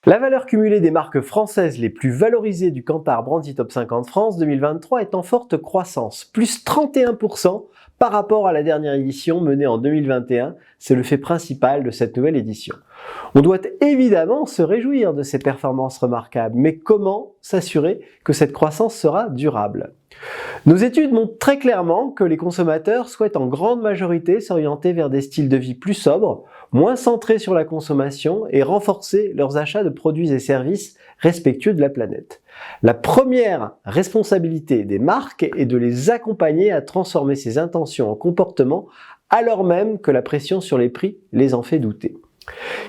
La valeur cumulée des marques françaises les plus valorisées du Kantar BrandZ Top 50 France 2023 est en forte croissance, plus 31% par rapport à la dernière édition menée en 2021. C'est le fait principal de cette nouvelle édition. On doit évidemment se réjouir de ces performances remarquables, mais comment s'assurer que cette croissance sera durable ? Nos études montrent très clairement que les consommateurs souhaitent en grande majorité s'orienter vers des styles de vie plus sobres, moins centrés sur la consommation et renforcer leurs achats de produits et services respectueux de la planète. La première responsabilité des marques est de les accompagner à transformer ces intentions en comportement alors même que la pression sur les prix les en fait douter.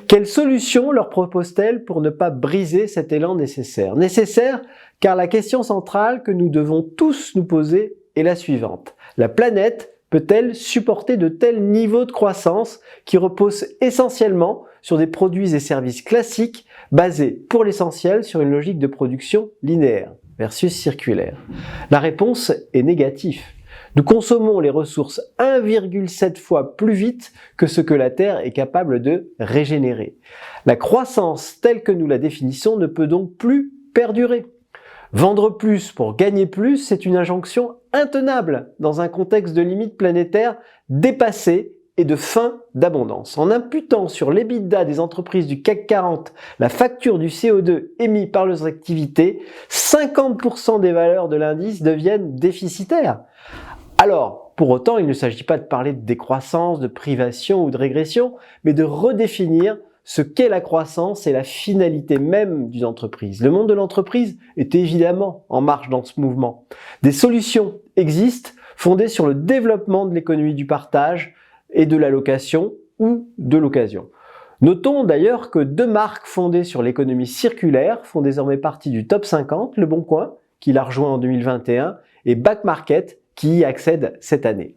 Quelles solutions leur propose-t-elle pour ne pas briser cet élan nécessaire ? Nécessaire car la question centrale que nous devons tous nous poser est la suivante. La planète peut-elle supporter de tels niveaux de croissance qui reposent essentiellement sur des produits et services classiques basés pour l'essentiel sur une logique de production linéaire versus circulaire ? La réponse est négative. Nous consommons les ressources 1,7 fois plus vite que ce que la Terre est capable de régénérer. La croissance telle que nous la définissons ne peut donc plus perdurer. Vendre plus pour gagner plus, c'est une injonction intenable dans un contexte de limites planétaires dépassées et de fin d'abondance. En imputant sur l'EBITDA des entreprises du CAC 40 la facture du CO2 émis par leurs activités, 50% des valeurs de l'indice deviennent déficitaires. Alors, pour autant, il ne s'agit pas de parler de décroissance, de privation ou de régression, mais de redéfinir ce qu'est la croissance et la finalité même d'une entreprise. Le monde de l'entreprise est évidemment en marche dans ce mouvement. Des solutions existent fondées sur le développement de l'économie du partage et de la location ou de l'occasion. Notons d'ailleurs que 2 marques fondées sur l'économie circulaire font désormais partie du top 50, Le Bon Coin, qui l'a rejoint en 2021, et Back Market, qui y accède cette année.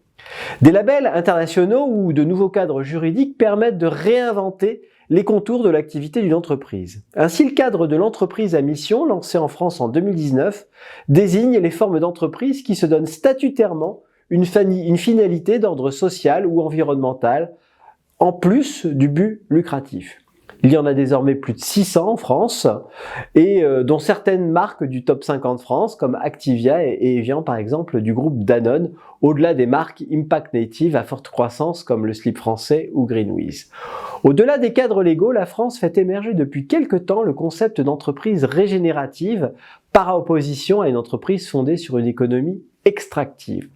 Des labels internationaux ou de nouveaux cadres juridiques permettent de réinventer les contours de l'activité d'une entreprise. Ainsi, le cadre de l'entreprise à mission, lancé en France en 2019, désigne les formes d'entreprise qui se donnent statutairement une finalité d'ordre social ou environnemental, en plus du but lucratif. Il y en a désormais plus de 600 en France, et dont certaines marques du top 50 France, comme Activia et Evian par exemple, du groupe Danone, au-delà des marques Impact Native à forte croissance comme le Slip français ou Greenwiz. Au-delà des cadres légaux, la France fait émerger depuis quelque temps le concept d'entreprise régénérative par opposition à une entreprise fondée sur une économie extractive.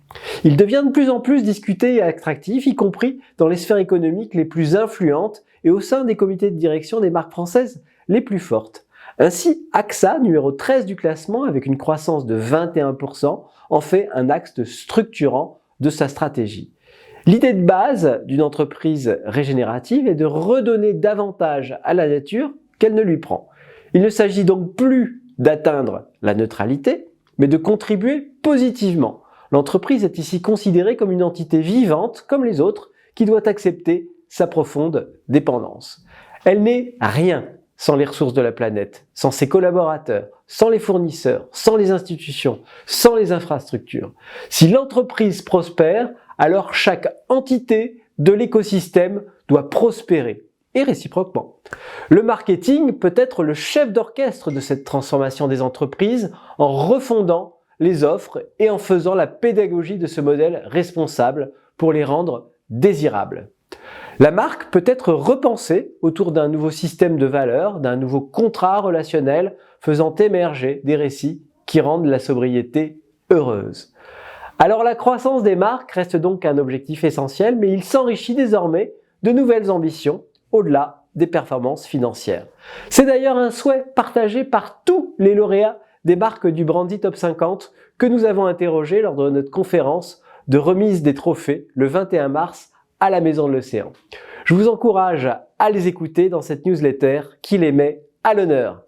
Il devient de plus en plus discuté et attractif, y compris dans les sphères économiques les plus influentes et au sein des comités de direction des marques françaises les plus fortes. Ainsi, AXA, numéro 13 du classement avec une croissance de 21%, en fait un axe structurant de sa stratégie. L'idée de base d'une entreprise régénérative est de redonner davantage à la nature qu'elle ne lui prend. Il ne s'agit donc plus d'atteindre la neutralité, mais de contribuer positivement. L'entreprise est ici considérée comme une entité vivante, comme les autres, qui doit accepter sa profonde dépendance. Elle n'est rien sans les ressources de la planète, sans ses collaborateurs, sans les fournisseurs, sans les institutions, sans les infrastructures. Si l'entreprise prospère, alors chaque entité de l'écosystème doit prospérer, et réciproquement. Le marketing peut être le chef d'orchestre de cette transformation des entreprises en refondant les offres et en faisant la pédagogie de ce modèle responsable pour les rendre désirables. La marque peut être repensée autour d'un nouveau système de valeurs, d'un nouveau contrat relationnel faisant émerger des récits qui rendent la sobriété heureuse. Alors la croissance des marques reste donc un objectif essentiel, mais il s'enrichit désormais de nouvelles ambitions au-delà des performances financières. C'est d'ailleurs un souhait partagé par tous les lauréats des marques du BrandZ Top 50 que nous avons interrogés lors de notre conférence de remise des trophées le 21 mars à la Maison de l'Océan. Je vous encourage à les écouter dans cette newsletter qui les met à l'honneur.